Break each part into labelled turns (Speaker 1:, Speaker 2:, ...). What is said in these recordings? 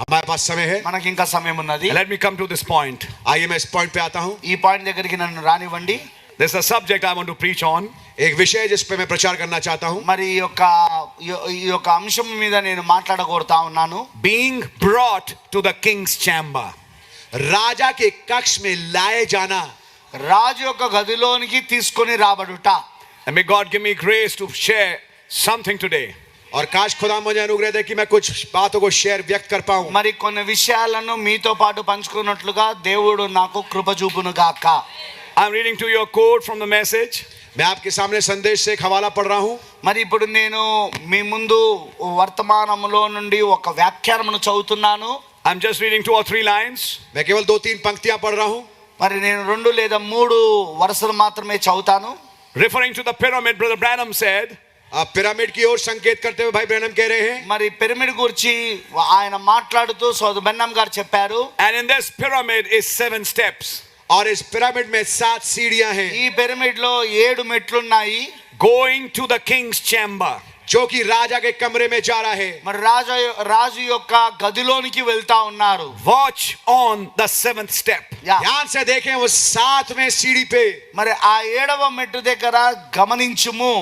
Speaker 1: हमारे पास समय है,
Speaker 2: మనకి ఇంకా సమయం ఉన్నది.
Speaker 3: Let me come to this point.
Speaker 1: आइए मैं इस पॉइंट पे आता हूँ.
Speaker 2: ఈ పాయింట్ దగ్గరికి నన్ను రానివ్వండి.
Speaker 3: There's a subject I want to preach on.
Speaker 1: एक विषय जिस पे मैं प्रचार करना चाहता हूँ.
Speaker 2: మరి ఈ యొక్క అంశం మీద నేను మాట్లాడగోరుతా ఉన్నాను.
Speaker 3: Being brought to the king's chamber.
Speaker 1: राजा के कक्ष में लाए जाना.
Speaker 2: రాజు యొక్క గదిలోనికి తీసుకొని రాబడుట.
Speaker 3: And may God give me grace to share something today.
Speaker 1: और काश खुदा मुझे अनुग्रह दे कि मैं कुछ बातों को शेयर व्यक्त कर पाऊं.
Speaker 2: మరి కొన్ని విషయాలను మీతో పాటు పంచుకున్నట్లుగా దేవుడు నాకు కృప చూపును గాక.
Speaker 3: I'm reading to your quote from the message.
Speaker 1: मैं आपके सामने संदेश से एक हवाला पढ़ रहा हूं.
Speaker 2: మరి ఇప్పుడు నేను మీ ముందు వర్తమానములో నుండి ఒక వ్యాఖ్యానమును చదువుతున్నాను.
Speaker 3: I'm just reading 2 or 3 lines.
Speaker 1: मैं केवल 2-3 पंक्तियां पढ़ रहा हूं.
Speaker 2: మరి నేను 2 లేదా 3 వరుసలు మాత్రమే చదువుతాను.
Speaker 3: Referring to the pyramid, Brother Branham said,
Speaker 1: आप पिरामिड की ओर संकेत करते हुए भाई ब्रैनम कह रहे हैं.
Speaker 2: మరి పిరమిడ్ గురించి ఆయన మాట్లాడుతూ సోదరు బెన్నం గారు చెప్పారు.
Speaker 3: and in this pyramid is 7 steps.
Speaker 1: और इस पिरामिड में 7 सीढ़ियां हैं.
Speaker 2: ఈ పిరమిడ్ లో 7 మెట్లు ఉన్నాయి.
Speaker 3: Going to the king's chamber.
Speaker 1: जो कि राजा के कमरे में जा रहा है.
Speaker 2: మరి రాజు యొక్క గదిలోనికి వెళ్తా ఉన్నారు.
Speaker 3: Watch on the 7th step.
Speaker 1: ध्यान से देखें वो 7वें सीढ़ी पे.
Speaker 2: మరి ఆ 7వ మెట్టు దగ్గర గమనించుము.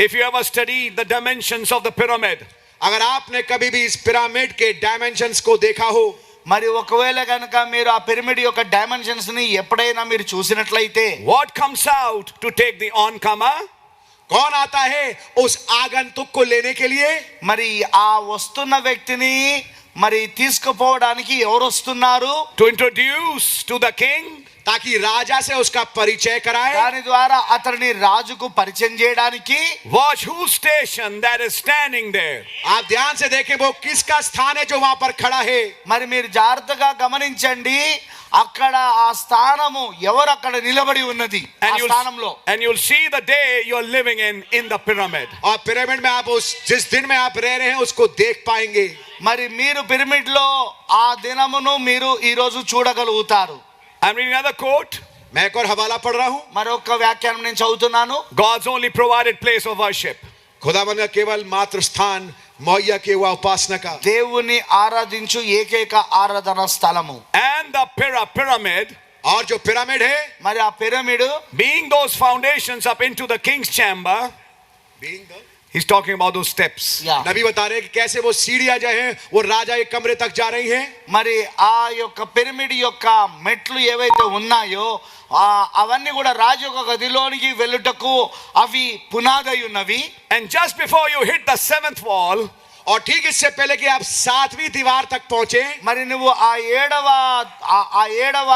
Speaker 3: If you ever studied the dimensions of the pyramid,
Speaker 1: अगर आपने कभी भी इस पिरामिड के डायमेंशंस को देखा हो,
Speaker 2: మరి ఒకవేళ గనుక మీరు ఆ పిరమిడ్ యొక్క డైమెన్షన్స్ ని ఎప్పుడైనా మీరు చూసినట్లయితే,
Speaker 3: what comes out to take the oncomer?
Speaker 1: कौन आता है उस आगंतुक को लेने के लिए?
Speaker 2: మరి ఆ వస్తున్న వ్యక్తిని మరి తీసుకుపోవడానికి ఎవరు వస్తున్నారు?
Speaker 3: To introduce to the king,
Speaker 1: ताकि राजा से उसका परिचय कराए.
Speaker 2: దాని ద్వారా అతనిని రాజుకు పరిచయం చేయడానికి.
Speaker 3: watch whose station that is standing there.
Speaker 1: आप ध्यान से देखें वो किसका स्थान है जो वहां पर खड़ा है.
Speaker 2: మరి మీరు జాగ్రత్తగా గమనించండి, అక్కడ ఆ స్థానము ఎవరు అక్కడ నిలబడి ఉన్నది ఆ స్థానంలో.
Speaker 3: and you'll see the day you're living in the pyramid.
Speaker 1: और पिरामिड में आप उस जिस दिन में आप रह रहे हैं उसको देख पाएंगे.
Speaker 2: మరి మీరు పిరమిడ్ లో ఆ దినమును మీరు ఈ రోజు చూడగలుగుతారు.
Speaker 3: I'm reading another quote.
Speaker 1: मैं एक और हवाला पढ़ रहा हूं.
Speaker 2: మరొక వ్యాఖ్యానం నేను చదువుతున్నాను.
Speaker 3: God's only provided place of worship.
Speaker 1: खुदावन का केवल मात्र स्थान मुहैया किया हुआ उपासना का.
Speaker 2: దేవుని ఆరాధించు ఏకైక ఆరాధన స్థలము.
Speaker 3: and the pyramid,
Speaker 1: और जो पिरामिड है,
Speaker 2: మరి ఆ pyramid
Speaker 3: being those foundations up into the king's chamber, he's talking about those steps.
Speaker 1: नबी बता रहे हैं कि कैसे वो सीढ़ियां जो हैं वो राजा के कमरे तक जा रही हैं.
Speaker 2: మరి ఆ యొక్క పిరమిడ్ యొక్క మెట్లు ఏవైతే ఉన్నాయో అవన్నీ కూడా రాజు యొక్క గదిలోనికి వెళ్ళుటకు అవి పునాదై ఉన్నవి.
Speaker 3: and just before you hit the 7th wall,
Speaker 1: और ठीक इससे पहले कि आप 7वीं दीवार तक पहुंचे,
Speaker 2: మరి నువ్వు ఆ ఏడవ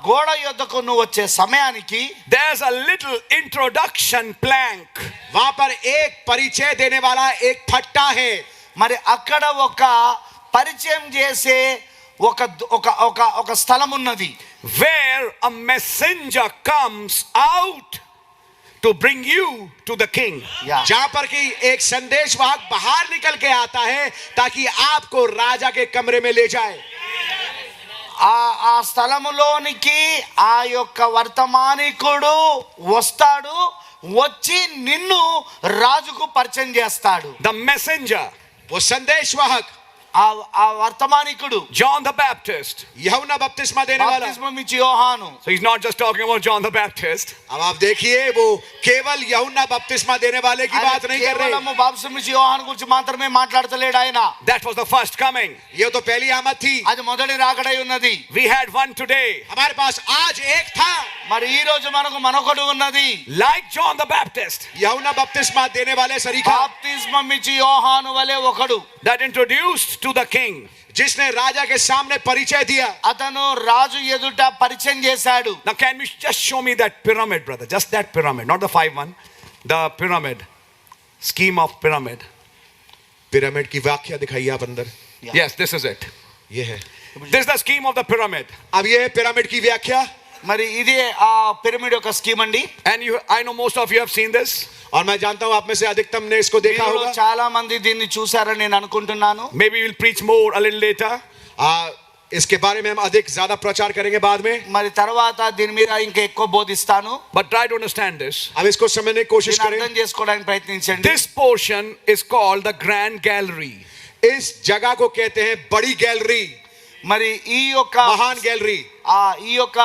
Speaker 2: గోడ యొద్దకు నువ్వు వచ్చే సమయానికి
Speaker 3: there's a little introduction plank.
Speaker 1: वहां पर एक परिचय देने वाला एक फट्टा है.
Speaker 2: మరి అక్కడ ఒక పరిచయం చేసే ఒక స్థలం ఉన్నది.
Speaker 3: where a messenger comes out to bring you to the king.
Speaker 1: जहां पर कि एक संदेशवाहक बाहर निकल के आता है ताकि आपको राजा के कमरे में ले जाए.
Speaker 2: ఆ స్థలములోనికి ఆ యొక్క వర్తమానికుడు వస్తాడు, వచ్చి నిన్ను రాజుకు పరిచయం చేస్తాడు.
Speaker 3: the messenger,
Speaker 1: वो संदेशवाहक,
Speaker 2: ఆ వర్తమానికుడు
Speaker 3: John the Baptist.
Speaker 1: यूहन्ना बपतिस्मा देने वाला.
Speaker 2: బప్తిస్మం ఇచ్చే యోహాను.
Speaker 3: So he's not just talking about John the Baptist.
Speaker 1: अब आप देखिए वो केवल यूहन्ना बपतिस्मा देने वाले की बात नहीं कर रहे.
Speaker 2: కేవలం బాప్తిస్మం ఇచ్చే యోహాను గురించి మాత్రమే మాట్లాడతలేడు ఆయన.
Speaker 3: That was the first coming.
Speaker 1: ये तो पहली आमद थी.
Speaker 2: అది మొదటి రాకడై ఉన్నది.
Speaker 3: We had one today.
Speaker 1: हमारे पास आज एक था.
Speaker 2: మరి ఈ రోజు మనకు మరొకటి ఉన్నది.
Speaker 3: like John the Baptist,
Speaker 1: यूहन्ना बपतिस्मा देने वाले सरीखा,
Speaker 2: బాప్తిస్మం ఇచ్చే యోహాను వలె ఒకడు,
Speaker 3: that introduced to the king.
Speaker 1: जिसने राजा के सामने परिचय दिया.
Speaker 2: అతను రాజు ఎదుట పరిచయం చేశాడు.
Speaker 3: Now can we just show me that pyramid, brother? Just that pyramid, not the 5 one. The pyramid, scheme of pyramid.
Speaker 1: Pyramid की व्याख्या दिखाइए आप अंदर.
Speaker 3: Yes, this is it.
Speaker 1: ये है.
Speaker 3: This is the scheme of the pyramid.
Speaker 1: अब ये है पिरामिड की व्याख्या.
Speaker 2: మరి ఇదే ఆ పిరమిడ్ యొక్క స్కీమ్ అండి.
Speaker 3: and I know most of you have seen this.
Speaker 1: और मैं जानता हूं आप में से अधिकतम ने इसको देखा होगा.
Speaker 2: చాలా మంది దీన్ని చూశారని నేను అనుకుంటున్నాను.
Speaker 3: Maybe we'll preach more a little later.
Speaker 1: इसके बारे में हम अधिक ज्यादा प्रचार करेंगे बाद में.
Speaker 2: మరి తర్వాత దీని మీద ఇంకా ఎక్కువ బోధిస్తాను.
Speaker 3: But try to understand this.
Speaker 1: अब इसको समझने की कोशिश करें.
Speaker 2: అర్థం చేసుకోవడానికి ప్రయత్నించండి.
Speaker 3: This portion is called the Grand Gallery.
Speaker 1: इस जगह को कहते हैं बड़ी गैलरी.
Speaker 2: మరి ఈ యొక్క
Speaker 1: महान गैलरी,
Speaker 2: ఈ యొక్క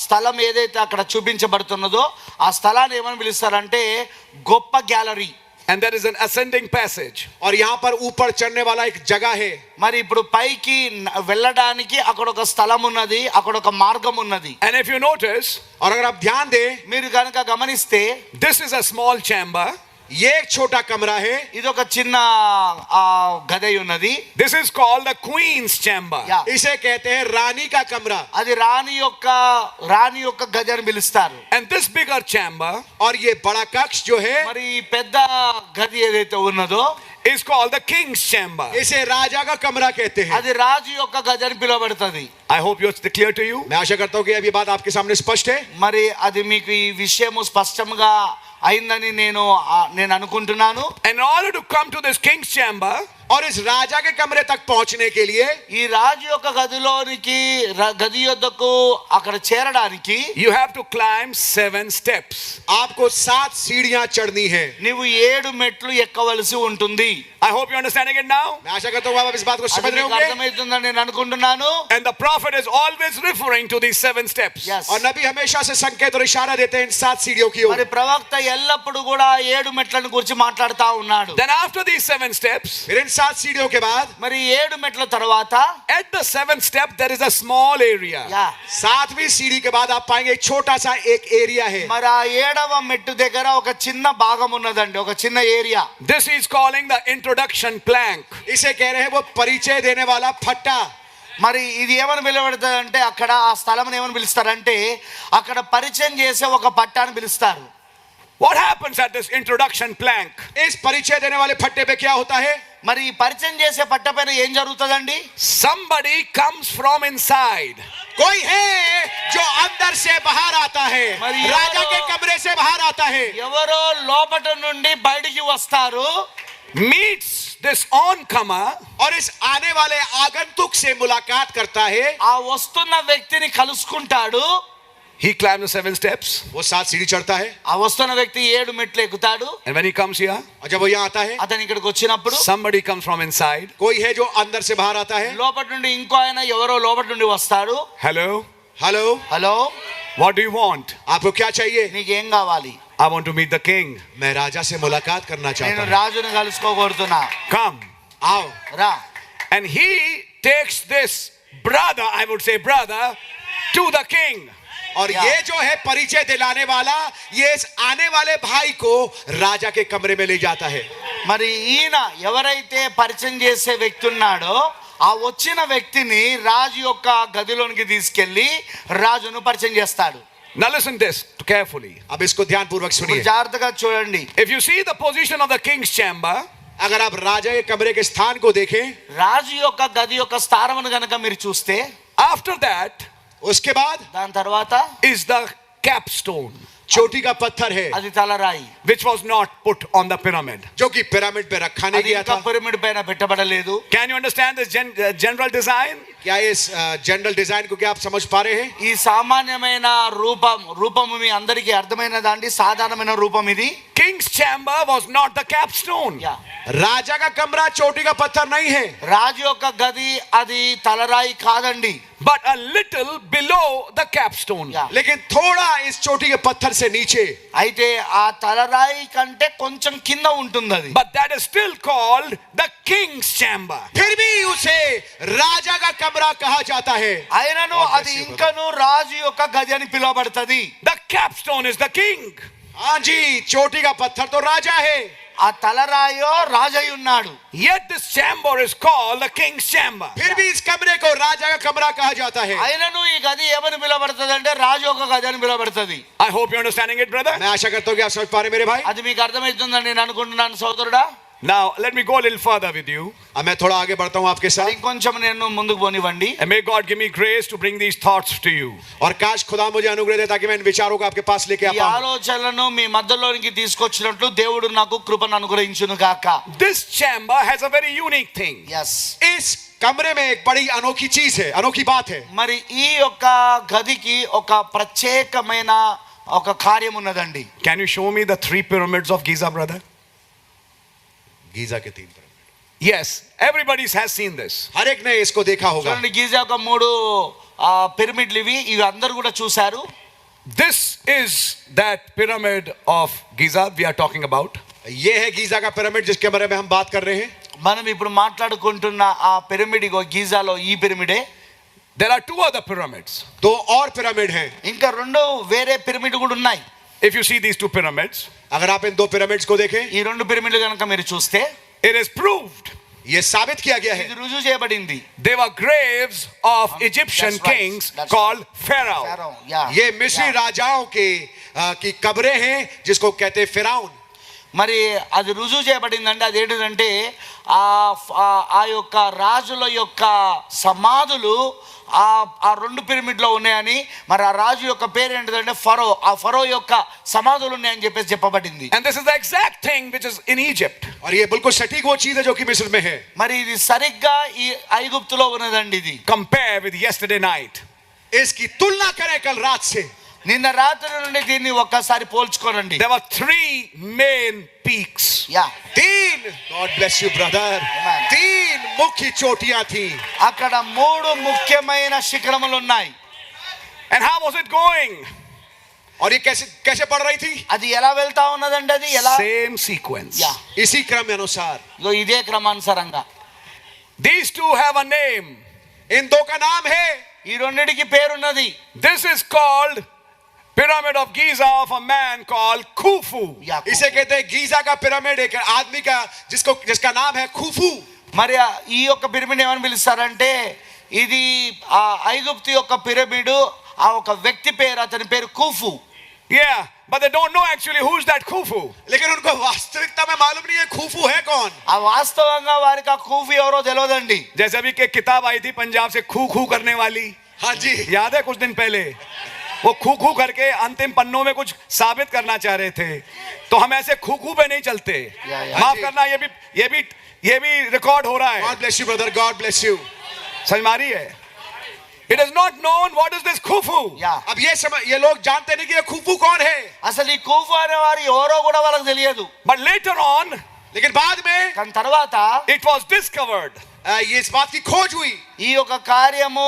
Speaker 2: స్థలం ఏదైతే అక్కడ చూపించబడుతున్నదో ఆ స్థలాన్ని ఏమని పిలుస్తారంటే గొప్ప gallery.
Speaker 3: And there is an ascending passage.
Speaker 1: और यहाँ पर ऊपर चढ़ने वाला एक जगह है.
Speaker 2: మరి ఇప్పుడు పైకి వెళ్ళడానికి అక్కడ ఒక స్థలం ఉన్నది, అక్కడ ఒక మార్గం ఉన్నది.
Speaker 3: And if you notice,
Speaker 1: और अगर आप ध्यान दें,
Speaker 2: మీరు కనుక గమనిస్తే
Speaker 3: this is a small chamber.
Speaker 1: ये एक छोटा कमरा है.
Speaker 2: ఇది ఒక చిన్న గది ఉన్నది.
Speaker 3: This is called the queen's chamber.
Speaker 1: इसे कहते हैं रानी का कमरा.
Speaker 2: అది రాణి యొక్క గది అని పిలుస్తారు.
Speaker 3: And this bigger chamber,
Speaker 1: और ये बड़ा कक्ष जो है,
Speaker 2: మరి ఈ పెద్ద గది ఏదైతే ఉన్నదో
Speaker 3: is called the king's chamber.
Speaker 1: इसे राजा का कमरा कहते हैं.
Speaker 2: అది రాజు యొక్క గది అని పిలువబడుతుంది.
Speaker 3: I hope it's clear to you.
Speaker 1: मैं आशा करता हूँ कि अब ये बात आपके सामने स्पष्ट है.
Speaker 2: మరి అది మీకు ఈ విషయము స్పష్టంగా అయిందని నేను అనుకుంటున్నాను.
Speaker 3: In order to come to this king's chamber,
Speaker 1: और इस राजा के कमरे तक पहुंचने के लिए
Speaker 2: ఈ రాజు యొక్క గదిలోనికి గది యొద్దకు అక్కడ చేరడానికి
Speaker 3: you have to climb 7 steps.
Speaker 1: आपको 7 सीढ़ियां चढ़नी है.
Speaker 2: నీవు 7 మెట్లు ఎక్కవలసి ఉంటుంది.
Speaker 3: I hope you're understanding it now.
Speaker 1: मैं आशा करता हूँ आप इस बात को समझ
Speaker 2: అది
Speaker 1: रहे
Speaker 2: మీకు
Speaker 1: होंगे.
Speaker 2: అర్థమవుతుందని నేను అనుకుంటున్నాను.
Speaker 3: And the prophet is always referring to these 7 steps.
Speaker 2: Yes.
Speaker 1: और नबी हमेशा से संकेत और इशारा देते हैं इन 7 सीढ़ियों की
Speaker 2: మరి
Speaker 1: ओर.
Speaker 2: ప్రవక్త ఎల్లప్పుడు కూడా 7 మెట్లను గురించి మాట్లాడుతా ఉన్నాడు.
Speaker 3: Then after these 7 steps,
Speaker 1: फिर इन 7 सीढ़ियों के बाद
Speaker 2: మరి 7 మెట్ల తర్వాత
Speaker 3: at the 7th step there is a small area.
Speaker 1: 7वीं सीढ़ी के बाद आप पाएंगे एक छोटा सा एक एरिया है.
Speaker 2: మరి ఆ 7వ మెట్టు దగ్గర ఒక చిన్న భాగం ఉన్నదండి, ఒక చిన్న area.
Speaker 3: This is calling the introduction plank.
Speaker 1: इसे कह रहे हैं वो परिचय देने वाला फट्टा.
Speaker 2: మరి ఇది ఏమని పిలువబడుతుంది అంటే అక్కడ ఆ స్థలం ఏమని పిలుస్తారంటే అక్కడ పరిచయం చేసే ఒక పట్టాన్ని పిలుస్తారు.
Speaker 3: What happens at this introduction plank?
Speaker 1: इस परिचय देने वाले फट्टे पे क्या होता है?
Speaker 2: మరి ఈ పరిచయం చేసే పట్ట పైన ఏం జరుగుతుందండి?
Speaker 3: Somebody comes from inside.
Speaker 1: कोई है जो अंदर से बाहर आता है,
Speaker 2: मरिया
Speaker 1: राजा के कमरे से बाहर आता है.
Speaker 2: ఎవరో లోపట నుండి బయటికి వస్తారు,
Speaker 3: Meets this oncomer.
Speaker 1: और इस आने वाले आगंतुक से मुलाकात करता है.
Speaker 2: ఆ వస్తున్న వ్యక్తిని కలుసుకుంటాడు.
Speaker 3: He climbs the 7 steps.
Speaker 1: वो 7 सीढ़ी चढ़ता है.
Speaker 2: ఆ వస్తున్న వ్యక్తి 7 మెట్లు ఎక్కుతాడు.
Speaker 3: And when he comes here,
Speaker 1: और जब वो यहाँ आता है,
Speaker 2: అతను ఇక్కడికి వచ్చినప్పుడు
Speaker 3: somebody comes from inside.
Speaker 1: कोई है जो अंदर से बाहर आता है.
Speaker 2: లోపటి నుండి ఇంకో ఆయన ఎవరో లోపటి నుండి వస్తాడు.
Speaker 3: Hello,
Speaker 1: hello,
Speaker 2: hello,
Speaker 3: what do you want?
Speaker 1: आपको क्या चाहिए?
Speaker 2: నీకేం కావాలి?
Speaker 3: I want to meet the king.
Speaker 1: मैं राजा से मुलाकात करना
Speaker 2: నేను
Speaker 1: चाहता हूँ.
Speaker 2: రాజుని కలుసుకోగోరుతున్నా.
Speaker 3: Come.
Speaker 1: आओ.
Speaker 2: రా.
Speaker 3: And he takes this brother, I would say brother, to the king.
Speaker 1: और
Speaker 2: या।
Speaker 1: ये जो है परिचय दिलाने वाला, ये इस आने वाले भाई को राजा के कमरे में ले जाता है.
Speaker 2: మరి ఈయన ఎవరైతే పరిచయం చేసే వ్యక్తి ఉన్నాడో ఆ వచ్చిన వ్యక్తిని రాజు యొక్క గదిలోనికి తీసుకెళ్లి రాజును పరిచయం చేస్తాడు.
Speaker 3: Now listen this carefully.
Speaker 1: अब इसको ध्यानपूर्वक
Speaker 2: ఇప్పుడు
Speaker 1: सुनिए.
Speaker 2: జాగ్రత్తగా చూడండి.
Speaker 3: If you see the position of the king's chamber,
Speaker 1: अगर आप राजा के कमरे के स्थान को देखें,
Speaker 2: రాజు యొక్క గది యొక్క స్థానమును గనక మీరు చూస్తే
Speaker 3: after that
Speaker 1: उसके बाद
Speaker 2: దాని తర్వాత
Speaker 3: is the capstone,
Speaker 1: चोटी का पत्थर है,
Speaker 2: అది తలరాయి,
Speaker 3: which was not put on the pyramid.
Speaker 1: जो कि पिरामिड पे रखा नहीं
Speaker 2: అది
Speaker 1: गया
Speaker 2: ఇంకా
Speaker 1: था.
Speaker 2: పిరమిడ్ పైన పెట్టబడలేదు.
Speaker 3: Can you understand this general design?
Speaker 1: क्या इस जनरल डिजाइन को क्या आप समझ पा रहे हैं?
Speaker 2: ఈ సామాన్యమైన రూపము మీ అందరికీ అర్థమైనదండి. సాధారణమైన రూపం ఇది.
Speaker 3: King's chamber was not the capstone.
Speaker 2: Yeah.
Speaker 1: राजा का कमरा चोटी का पत्थर नहीं है,
Speaker 2: రాజు యొక్క గది అది తలరాయి కాదండి.
Speaker 3: But a little below the capstone.
Speaker 2: Yeah.
Speaker 1: लेकिन थोड़ा इस चोटी के पत्थर से नीचे.
Speaker 2: అయితే ఆ తలరాయి కంటే కొంచెం కింద ఉంటుంది అది.
Speaker 3: But that is still called the king's chamber.
Speaker 1: फिर भी उसे राजा का कमरा कहा जाता है.
Speaker 2: అయినను అది ఇంకను రాజు యొక్క గది అని పిలువబడుతుంది.
Speaker 3: The capstone is the king.
Speaker 1: हाँ जी, चोटी का पत्थर तो राजा है,
Speaker 2: ఆ తలరాయో రాజై ఉన్నాడు.
Speaker 3: Yet this chamber is called the king's chamber.
Speaker 1: फिर भी इस कमरे को राजा का कमरा कहा जाता है.
Speaker 2: అయినను ఈ గది ఏమని పిలువబడుతుంది అంటే రాజు యొక్క గది అని పిలువబడుతుంది.
Speaker 3: I hope you're understanding it, brother.
Speaker 1: मैं आशा करता हूँ कि आप समझ पा रहे हैं मेरे भाई.
Speaker 2: అది మీకు అర్థమవుతుందని నేను అనుకుంటున్నాను సోదరుడా.
Speaker 3: Now let me go a little further with you.
Speaker 1: अब मैं थोड़ा आगे बढ़ता हूँ आपके साथ.
Speaker 2: ఇంకొంచెం నేను ముందుకు పోనివ్వండి.
Speaker 3: And may God give me grace to bring these thoughts to you.
Speaker 1: और काश खुदा मुझे अनुग्रह दे ताकि मैं इन विचारों को आपके पास लेके आ
Speaker 2: ఈ
Speaker 1: पाऊं.
Speaker 2: ఆలోచనలను మీ మధ్యలోనికి తీసుకొచ్చినట్లు దేవుడు నాకు కృపను అనుగ్రహించును గాక.
Speaker 3: This chamber has a very unique thing.
Speaker 2: yes.
Speaker 1: इस कमरे में एक बड़ी अनोखी चीज है, अनोखी बात है.
Speaker 2: మరి ఈ యొక్క గదికి ఒక ప్రత్యేకమైన ఒక కార్యం ఉన్నదండి.
Speaker 3: Can you show me the 3 pyramids of Giza, brother?
Speaker 1: Giza के 3 pyramid.
Speaker 3: Yes, everybody has seen this.
Speaker 1: हर एक ने इसको देखा होगा.
Speaker 2: చూడండి గీజా యొక్క 3 పిరమిడ్లు ఇవి అందరూ కూడా చూశారు.
Speaker 3: This is that pyramid of Giza we are talking about.
Speaker 1: ये है गीजा का पिरामिड जिसके बारे में हम बात कर रहे हैं.
Speaker 2: మనం ఇప్పుడు మాట్లాడుకుంటున్న ఆ పిరమిడ్ ఇగో గీజాలో ఈ పిరమిడే.
Speaker 3: There are 2 other pyramids.
Speaker 1: 2 और पिरामिड हैं.
Speaker 2: ఇంకా 2 వేరే పిరమిడ్ కూడా ఉన్నాయి.
Speaker 3: If you see these 2 pyramids,
Speaker 1: अगर आप इन 2 पिरामिड्स को देखें,
Speaker 2: ఈ 2 పిరమిడ్లు కనుక మీరు చూస్తే
Speaker 3: it is proved
Speaker 1: ये साबित किया गया है.
Speaker 2: ఇది రుజువు చేయబడింది.
Speaker 3: they were graves of Egyptian
Speaker 2: That's right.
Speaker 3: kings
Speaker 2: That's
Speaker 3: called Pharaoh.
Speaker 1: ये मिस्री राजाओं के की कब्रें हैं जिसको कहते हैं फिरौन.
Speaker 2: మరి అది రుజువు చేయబడిందంటే అది ఏంటంటే ఆ యొక్క రాజుల యొక్క సమాధులు ఆ 2 పిరమిడ్లో ఉన్నాయని, మరి ఆ రాజు యొక్క పేరు ఏంటంటే ఫరో. ఆ ఫరో యొక్క సమాధులు ఉన్నాయని చెప్పేసి చెప్పబడింది.
Speaker 3: And this is the exact thing which is in Egypt.
Speaker 1: और ये बिल्कुल सटीक वो चीज है जो कि मिस्र में है.
Speaker 2: మరి ఇది సరిగ్గా ఈ ఐగుప్తులో ఉన్నదండి. ఇది
Speaker 3: Compare with yesterday night.
Speaker 1: इसकी तुलना करें कल रात से.
Speaker 2: నిన్న రాత్రి నుండి దీన్ని ఒక్కసారి పోల్చుకోనండి.
Speaker 3: There were 3 main peaks.
Speaker 2: Yeah
Speaker 1: 3 God bless you brother. 3 मुख्य चोटियां थी.
Speaker 2: అక్కడ 3 ముఖ్యమైన శిఖరములు ఉన్నాయి.
Speaker 3: And how was it going?
Speaker 1: और ये कैसे पड़ रही थी?
Speaker 2: అది ఎలా వెళ్తా ఉన్నదండి? అది ఎలా?
Speaker 3: Same sequence.
Speaker 2: యా
Speaker 1: इसी क्रम अनुसार.
Speaker 2: ఇదే క్రమానుసారంగా.
Speaker 3: These 2 have a name.
Speaker 1: इन 2 का नाम है.
Speaker 2: ఈ రెండిటికి పేరున్నది.
Speaker 3: This is called Pyramid of Giza of a man called Khufu.
Speaker 1: इसे कहते हैं गीजा का पिरामिड, एक आदमी का जिसका नाम है खुफू.
Speaker 2: మరి ఈ యొక్క పిరమిడ్ ఏమని పిలుస్తారంటే ఇది ఆ ఐగుప్తు యొక్క పిరమిడ్. ఆ ఒక వ్యక్తి పేరు, అతని పేరు Khufu.
Speaker 3: Yeah, but they don't know actually who's that Khufu.
Speaker 1: लेकिन उनको वास्तविकता में मालूम नहीं है खुफू है कौन.
Speaker 2: ఆ వాస్తవంగా వారికి ఆ ఖుఫు ఎవరో తెలియదండి.
Speaker 3: जैसे अभी एक किताब आई थी पंजाब से खू खू करने वाली,
Speaker 1: हाँ जी,
Speaker 3: याद है कुछ दिन पहले? वो खू खू करके अंतिम पन्नों में कुछ साबित करना चाह रहे थे. तो हम ऐसे खू खू पे नहीं चलते. माफ करना, ये भी रिकॉर्ड हो रहा है.
Speaker 1: God bless you brother, God bless you.
Speaker 3: समझ में आ रही है? It is not known what is this Khufu.
Speaker 1: अब ये लोग जानते नहीं कि ये खुफू कौन है.
Speaker 2: అసలు ఈ ఖుఫు అనే వారు ఎవరో కూడా వాళ్ళకి తెలియదు.
Speaker 3: But later on,
Speaker 1: लेकिन बाद में
Speaker 2: కానీ తర్వాత
Speaker 3: it was discovered.
Speaker 1: ये इस बात की खोज हुई.
Speaker 2: ఈ యొక్క కార్యము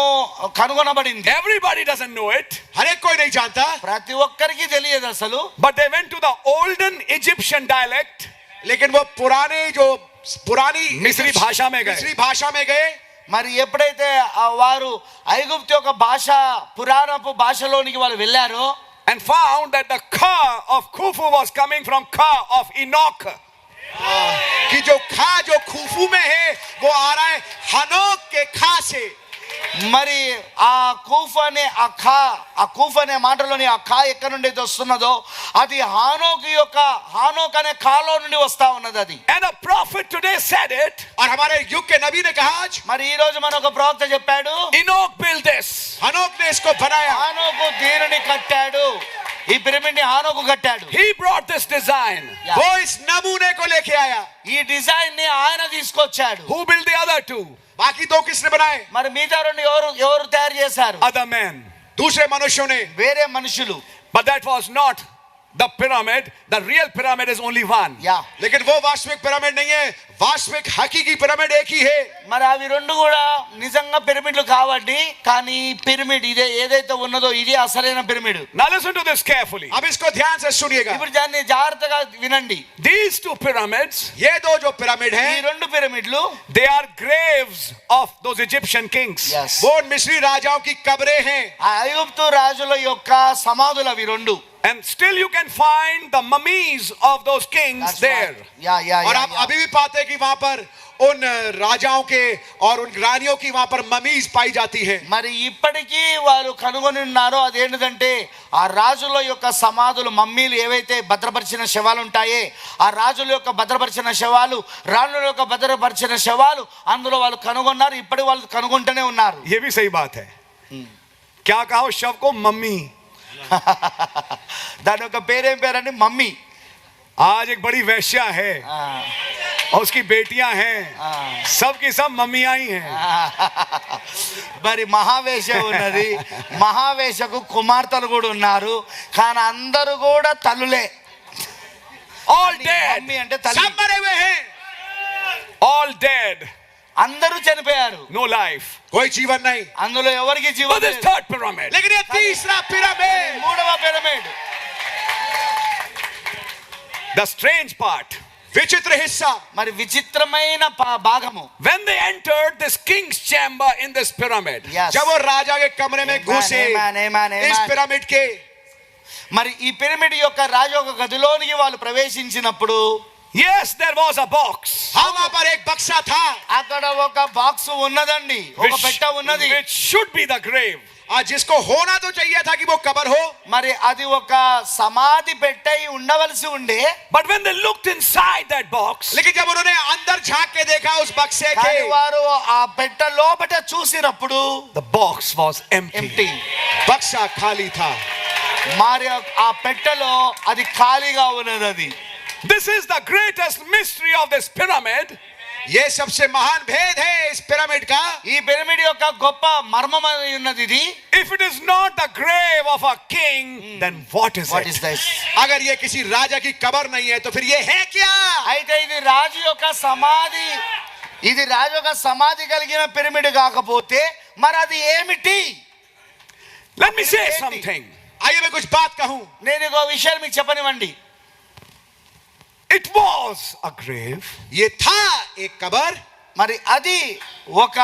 Speaker 2: కనుగొనబడింది.
Speaker 3: Everybody doesn't know it.
Speaker 1: हर एक कोई नहीं जानता.
Speaker 2: ప్రతి ఒక్కరికి తెలియదు అసలు.
Speaker 3: But they went to the olden Egyptian dialect.
Speaker 1: लेकिन वो पुरानी
Speaker 3: मिस्री भाषा में गए.
Speaker 1: मिस्री भाषा में गए.
Speaker 2: మరి ఎప్పుడైతే వారు ఐగుప్తు యొక్క భాష పురాణపు భాషలోనికి వాళ్ళు వెళ్ళారో
Speaker 3: and found that the Ka of Khufu was coming from Ka of Enoch.
Speaker 1: कि जो खुफू में है वो आ रहा है हनोक के खा से.
Speaker 2: మరి ఆ కూఫ్ అనే మాటలోని ఆ ఖా ఎక్కడి నుండి వస్తున్నదో అది హానోక్ అనే ఖాలో నుండి వస్తా ఉన్నది అది.
Speaker 3: And a prophet today said it.
Speaker 1: और हमारे युग के नबी ने कहा आज.
Speaker 2: మరి ఈ రోజు మన ఒక ప్రవక్త చెప్పాడు,
Speaker 3: Enoch built this.
Speaker 1: हनोक ने इसको बनाया.
Speaker 2: హానోకు దీనిని కట్టాడు. ఈ పిరమిడ్ ని హానోకు కట్టాడు.
Speaker 3: He brought this design.
Speaker 1: वो इस नमूने को लेके आया.
Speaker 2: ఈ డిజైన్ ని ఆయన తీసుకొచ్చాడు.
Speaker 3: Who built the other 2?
Speaker 1: बाकी 2 किसने बनाए?
Speaker 2: మరి మిగతా 2 ఎవరు తయారు చేశారు?
Speaker 3: Other men.
Speaker 1: दूसरे मनुष्यों ने.
Speaker 2: వేరే మనుషులు.
Speaker 3: But that was not the pyramid. The real pyramid is only one.
Speaker 1: लेकिन वो वास्तविक पिरामिड नहीं है. वास्तविक हकीकी पिरामिड एक ही है.
Speaker 2: మరి అవి 2 కూడా నిజంగా పిరమిడ్లు కావండి. కానీ పిరమిడ్ ఇదే ఏదైతే ఉన్నదో ఇది అసలైన pyramid.
Speaker 3: Now listen to this carefully.
Speaker 1: अब इसको ध्यान से सुनिएगा.
Speaker 2: ఇప్పుడు దాన్ని జాగ్రత్తగా వినండి.
Speaker 3: These 2 pyramids,
Speaker 1: ये 2 जो पिरामिड
Speaker 2: ఈ
Speaker 1: हैं,
Speaker 2: 2 పిరమిడ్లు
Speaker 3: they are graves of those Egyptian kings.
Speaker 1: वो मिस्री राजाओं की कब्रें हैं.
Speaker 2: ఆ ఐగుప్తు రాజుల యొక్క సమాధులు అవి 2.
Speaker 3: And still you can find the mummies of those kings there.
Speaker 1: और आप अभी भी पाते हैं कि वहां पर उन राजाओं के और उन रानियों की वहां पर ममीज पाई जाती है.
Speaker 2: మరి ఇప్పటికీ వారు కనుగొని ఉన్నారో అదేంటంటే ఆ రాజుల యొక్క సమాధులు మమ్మీలు ఏవైతే భద్రపరిచిన శవాలు ఉంటాయే ఆ రాజుల యొక్క భద్రపరిచిన శవాలు రాణుల యొక్క భద్రపరిచిన శవాలు అందులో వాళ్ళు కనుగొన్నారు. ఇప్పటి వాళ్ళు కనుగొంటూనే ఉన్నారు.
Speaker 3: ये भी सही बात है. क्या कहो शव को मम्मी.
Speaker 2: దాని యొక్క పేరేం పేరండి? మమ్మీ.
Speaker 3: आज एक बड़ी वैश्या है और उसकी बेटियां हैं. सब की सब मम्मियां ही हैं.
Speaker 2: మరి మహావేశ ఉన్నది. మహావేశకు కుమార్తెలు కూడా ఉన్నారు. కానీ అందరూ కూడా తల్లులే.
Speaker 3: All dead.
Speaker 2: మమ్మీ అంటే తల్లి.
Speaker 1: सब मरे हुए हैं.
Speaker 3: all dead,
Speaker 2: అందరూ చనిపోయారు,
Speaker 3: no life.
Speaker 1: कोई जीवन नहीं.
Speaker 2: అందులో ఎవరికి
Speaker 3: But
Speaker 2: జీవం
Speaker 3: this
Speaker 2: లేదు.
Speaker 3: third pyramid,
Speaker 1: लेकिन ये तीसरा पिरामिड,
Speaker 2: మూడవ పిరమిడ్,
Speaker 3: the strange part,
Speaker 1: विचित्र हिस्सा.
Speaker 2: మరి విచిత్రమైన భాగము,
Speaker 3: when they entered this king's chamber in this pyramid,
Speaker 2: Yes.
Speaker 1: जब वो राजा के कमरे में घुसे
Speaker 2: Amen.
Speaker 1: इस पिरामिड के,
Speaker 2: మరి ఈ పిరమిడ్ యొక్క రాజయోగ గదిలోనికి వాళ్ళు ప్రవేశించినప్పుడు
Speaker 3: yes, there was a box
Speaker 1: हाँ वहां पर एक बक्सा था
Speaker 2: అక్కడ ఒక బాక్స్ ఉన్నదండి, ఒక పెట్ట ఉన్నది.
Speaker 3: which should be the grave.
Speaker 1: और जिसको होना तो चाहिए था कि वो कब्र हो,
Speaker 2: మరి అది ఒక సమాధి పెట్టై ఉండవలసి ఉండే.
Speaker 3: But when they looked inside that box,
Speaker 1: लेकिन जब उन्होंने अंदर झांक के देखा उस बक्से के,
Speaker 2: కానీ వారు ఆ పెట్ట లోపట చూసినప్పుడు
Speaker 3: the box was empty.
Speaker 2: Empty,
Speaker 1: बक्सा खाली था.
Speaker 2: మరి ఆ పెట్టెలో అది ఖాళీగా ఉన్నది. అది
Speaker 3: This is the greatest mystery of this pyramid.
Speaker 1: ये सबसे महान भेद है इस पिरामिड का.
Speaker 2: ఈ పిరమిడ్ యొక్క గొప్ప మర్మం అయి ఉన్నది ఇది.
Speaker 3: If it is not the grave of a king, then what is
Speaker 2: what
Speaker 3: it?
Speaker 2: Is this?
Speaker 1: अगर ये किसी राजा की कब्र नहीं है तो फिर ये है क्या?
Speaker 2: అయితే ఇది రాజు యొక్క సమాధి, ఇది రాజు యొక్క సమాధి కలిగిన పిరమిడ్ కాకపోతే మరి అది ఏమిటి?
Speaker 3: Let me say something.
Speaker 1: आइए मैं कुछ बात कहूं.
Speaker 2: నేను ఒక విషయాన్ని మీకు చెప్పనివ్వండి.
Speaker 3: It was a grave.
Speaker 1: ये था एक कब्र.
Speaker 2: మరి అది ఒక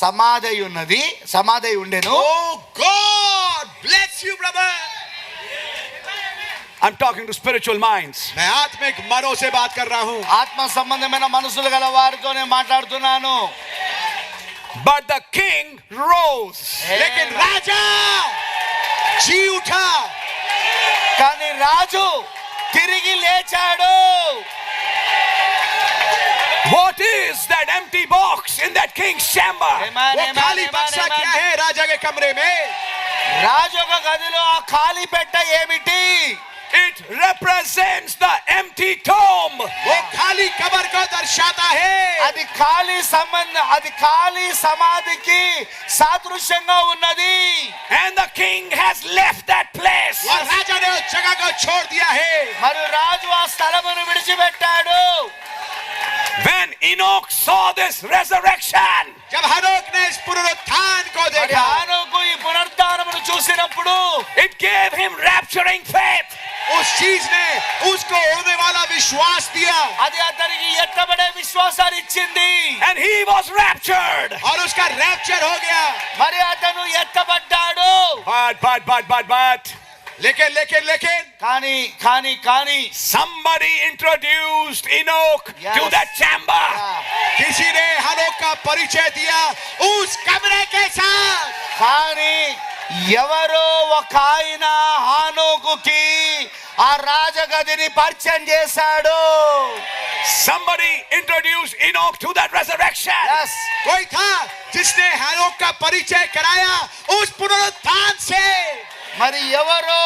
Speaker 2: సమాధి అయి ఉన్నది, సమాధి అయి ఉండెను.
Speaker 1: Oh God bless you brother.
Speaker 3: I'm talking to spiritual minds.
Speaker 1: मैं आत्मिक मनों से बात कर रहा हूं.
Speaker 2: ఆత్మ సంబంధమైన మనసులు గల వారితో నేను మాట్లాడుతున్నాను.
Speaker 3: But the king rose.
Speaker 1: लेकिन राजा जी उठा.
Speaker 2: కానీ రాజు తిరిగి లేచాడు.
Speaker 3: What is that empty box in that king's chamber?
Speaker 1: वो खाली बक्सा क्या है राजा के कमरे में?
Speaker 2: రాజు యొక్క గదిలో ఆ ఖాళీ పెట్ట ఏమిటి?
Speaker 3: It represents the empty tomb.
Speaker 1: वो खाली कब्र को दर्शाता है.
Speaker 2: అది ఖాళీ అది ఖాళీ సమాధికి సాదృశ్యంగా ఉన్నది.
Speaker 3: And the king has left that place.
Speaker 1: और राजा ने उस जगह को छोड़ दिया है.
Speaker 2: మరి రాజు ఆ స్థలమును విడిచిపెట్టాడు.
Speaker 3: When Enoch saw this resurrection,
Speaker 1: जब हनोक ने इस पुनरुत्थान को
Speaker 2: మరి
Speaker 1: देखा,
Speaker 2: హానోకు ఈ పునరుద్ధానమును చూసినప్పుడు
Speaker 3: it gave him rapturing faith.
Speaker 1: उस चीज ने उसको होने वाला विश्वास दिया
Speaker 2: అది అతనికి ఎత్తబడే విశ్వాసాన్ని ఇచ్చింది.
Speaker 3: And he was raptured.
Speaker 1: और उसका रैप्चर हो गया.
Speaker 2: మరి అతను ఎత్తబడ్డాడు.
Speaker 3: But
Speaker 1: लेकिन
Speaker 2: కానీ
Speaker 3: somebody introduced Enoch
Speaker 2: Yes.
Speaker 3: to that chamber.
Speaker 1: किसी ने हनोक का परिचय दिया उस कमरे के साथ.
Speaker 2: కానీ ఎవరో ఒక ఆయన హానోకుకి ఆ రాజగదిని పరిచయం చేశాడు.
Speaker 3: Somebody introduced Enoch to that resurrection.
Speaker 2: Yes.
Speaker 1: कोई था जिसने हनोक का परिचय कराया उस पुनरुत्थान से.
Speaker 2: మరి ఎవరో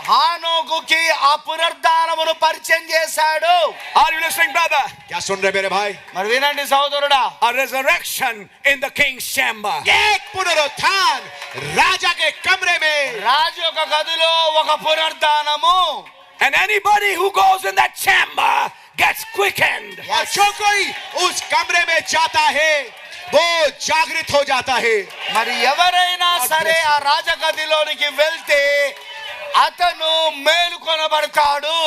Speaker 2: హానోకుకి ఆ పునరుద్ధానమును పరిచయం చేశాడు.
Speaker 3: Are you listening, brother?
Speaker 1: क्या सुन रहे मेरे भाई?
Speaker 2: మరి వినండి సహోదరుడా,
Speaker 3: A resurrection in the king's chamber.
Speaker 1: एक पुनरुत्थान राजा के कमरे में.
Speaker 2: రాజు యొక్క గదిలో ఒక పునరుద్ధానము.
Speaker 3: And anybody who goes in that chamber gets quickened.
Speaker 1: और जो कोई उस कमरे में जाता है वो जागृत हो जाता है.
Speaker 2: మరి ఎవరైనా సరే ఆ రాజగదిలోనికి వెళ్తే అతను మేలుకొనబడతాడు.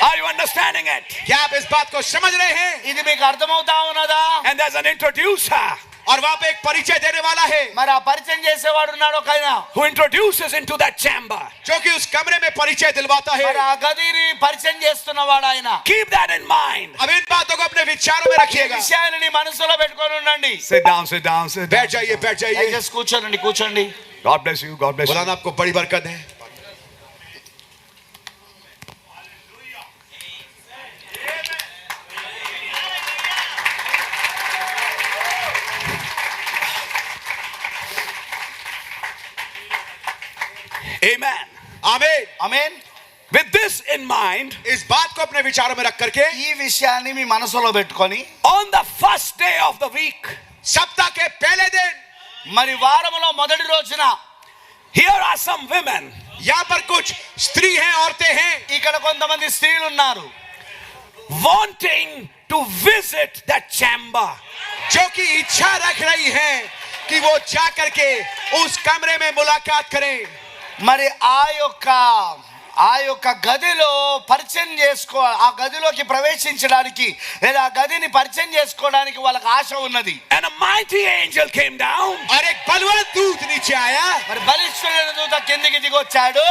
Speaker 3: Are you understanding it?
Speaker 1: क्या आप इस बात को समझ रहे हैं?
Speaker 2: ఇది మీకు అర్థమవుతా ఉన్నదా?
Speaker 3: And there's an introducer
Speaker 1: और वहां पे एक परिचय देने वाला है
Speaker 2: మరి ఆ పరిచయం చేసేవాడు ఉన్నాడు ఒక ఆయన,
Speaker 3: who introduces into that chamber.
Speaker 1: जो कि उस कमरे में परिचय दिलवाता है.
Speaker 2: మరి ఆ గదిని పరిచయం చేస్తున్నవాడు ఆయన.
Speaker 3: Keep that in mind.
Speaker 1: अब इन बातों को अपने विचारों में
Speaker 2: ఈ
Speaker 1: रखिएगा.
Speaker 2: విషయాన్ని మనసులో పెట్టుకొని ఉండండి.
Speaker 3: Sit down, sit down, sit
Speaker 1: बैठ
Speaker 3: down.
Speaker 1: जाइए.
Speaker 2: దయచేసి కూర్చోండి.
Speaker 3: God bless you, God bless you.
Speaker 1: मौलाना आपको बड़ी बरकत है.
Speaker 3: Amen.
Speaker 1: आमीन.
Speaker 2: ఆమేన్.
Speaker 3: With this in mind,
Speaker 1: इस बात को अपने विचारों में रख करके
Speaker 2: ఈ విషయాన్ని మీ మనసులో పెట్టుకొని
Speaker 3: on the first day of the week,
Speaker 1: सप्ताह के पहले दिन
Speaker 2: మరి వారములో మొదటి రోజున
Speaker 3: here are some women
Speaker 1: यहाँ पर कुछ स्त्री हैं, औरतें हैं,
Speaker 2: ఇక్కడ కొంతమంది స్త్రీలు ఉన్నారు.
Speaker 3: wanting to visit that chamber.
Speaker 1: जो कि इच्छा रख रही है कि वो जा करके उस कमरे में मुलाकात करें.
Speaker 2: మరి ఆ యొక్క గదిలో పరిచయం ఆ గదిలోకి ప్రవేశించడానికి లేదా ఆ గదిని పరిచయం చేసుకోవడానికి వాళ్ళకి ఆశ ఉన్నది.
Speaker 3: And a mighty angel came down.
Speaker 1: और एक बलवान दूत नीचे आया.
Speaker 2: మరి బలిష్ఠుడైన దూత కిందికి దిగి వచ్చాడు.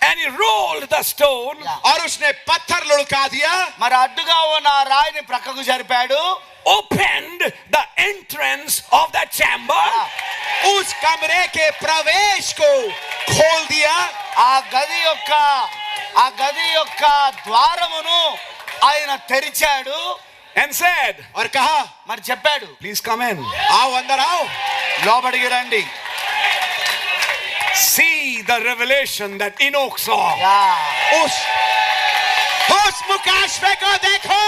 Speaker 3: And he rolled the stone.
Speaker 1: और उसने पत्थर लुढ़का दिया.
Speaker 2: మరి అడ్డుగా ఉన్న ఆ రాయిని ప్రక్కకు జరిపాడు.
Speaker 3: Opened the entrance of that chamber.
Speaker 1: उस कमरे के प्रवेश को खोल दिया.
Speaker 2: ఆ గది యొక్క ద్వారమును ఆయన తెరిచాడు.
Speaker 3: And said,
Speaker 1: और कहा,
Speaker 2: మరి చెప్పాడు,
Speaker 3: please come in.
Speaker 1: आओ अंदर आओ.
Speaker 2: లోబడికి రండి.
Speaker 3: See the revelation that Enoch saw.
Speaker 1: उस मुकाशफे को देखो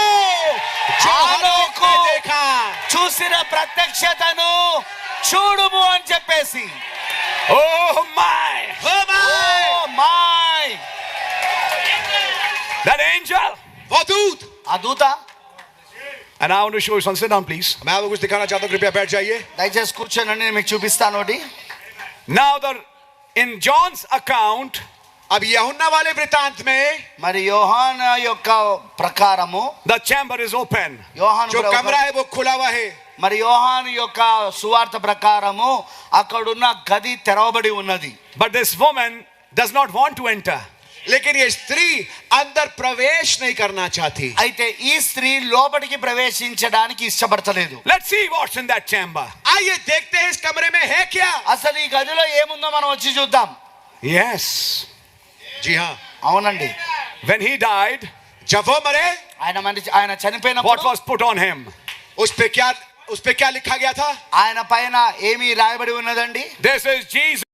Speaker 1: जो हनोक ने देखा.
Speaker 2: చూసిన ప్రత్యక్షతను చూడుము అని చెప్పేసి.
Speaker 3: Oh my!
Speaker 1: Oh my!
Speaker 2: Oh my!
Speaker 3: That angel.
Speaker 1: वो दूत.
Speaker 2: ఆ దూత.
Speaker 3: And I want to show you something. Sit down, please.
Speaker 1: मैं आपको कुछ दिखाना चाहता हूँ, कृपया बैठ जाइए.
Speaker 2: దయచేసి కూర్చోనండి, నేను మీకు చూపిస్తాను ఒకటి.
Speaker 3: Now in John's account,
Speaker 1: अब यूहन्ना वाले वृतांत में
Speaker 2: మరి యోహాను యొక్క ప్రకారము
Speaker 3: the chamber is open.
Speaker 2: యోహాను
Speaker 1: जो कमरा है वो खुला हुआ है.
Speaker 2: మరి యోహాను యొక్క సువార్త ప్రకారము అక్కడున్న గది తెరవబడి ఉన్నది.
Speaker 3: But this woman does not want to enter.
Speaker 1: लेकिन ये स्त्री अंदर प्रवेश नहीं करना चाहती.
Speaker 2: అయితే ఈ స్త్రీ లోపలికి ప్రవేశించడానికి ఇష్టపడతలేదు.
Speaker 3: Let's see what's in that chamber.
Speaker 1: आइए देखते हैं इस कमरे में है क्या.
Speaker 2: అసలు ఈ గదిలో ఏముందో మనం వచ్చి చూద్దాం.
Speaker 3: Yes.
Speaker 1: जी हाँ.
Speaker 2: అవునండి.
Speaker 3: When he died,
Speaker 1: जब वो मरे,
Speaker 2: ఆయన
Speaker 3: what
Speaker 2: చనిపోయినప్పుడు
Speaker 3: was put on him?
Speaker 1: उस पे क्या लिखा गया था.
Speaker 2: ఆయన పైన ఏమి రాయబడి ఉన్నదండి.
Speaker 3: This is Jesus.